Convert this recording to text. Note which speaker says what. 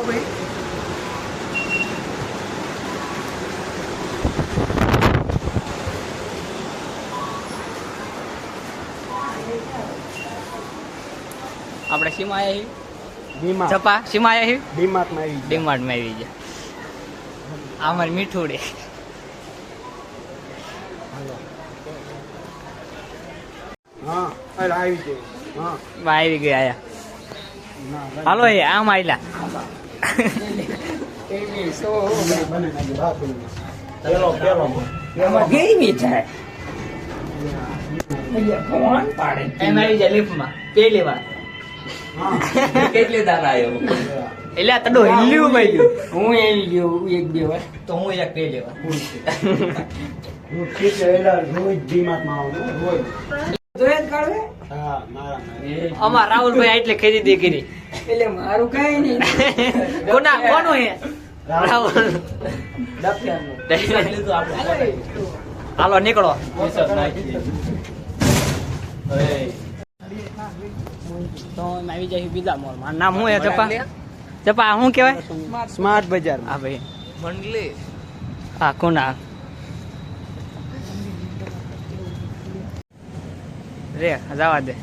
Speaker 1: ભાઈ આપણે સીમા આવી ચપા સીમા આવી ડીમાર્ટ માં આવી ગયા અમાર મીઠું રે આવી ગયા હાલો એ આમ આયલા કેવી થાય ફોન પાડે એમ આવી જાય લિફ્ટમાં પેલી વાર કેટલી દાન આવ્યો એટલે તડો હિલ્યું ભાઈ હું એવી ગયો એક બે વાર તો હું એક પેલી વાર
Speaker 2: હું કેટલે રોજ ડીમાર્ટ માં આવું રોજ
Speaker 1: અમાર રાહુલભાઈ એટલે ખરીદી કરી
Speaker 3: એટલે મારું કઈ નહીં
Speaker 1: કોનું હે રાહુલ હાલો નીકળો તો આવી જાય બીજા મોલ માં નામ શું હે ચપા ચપા શું કહેવાય
Speaker 2: સ્માર્ટ બજાર
Speaker 1: હા ભાઈ મંડલી હા કોના રે જવા દે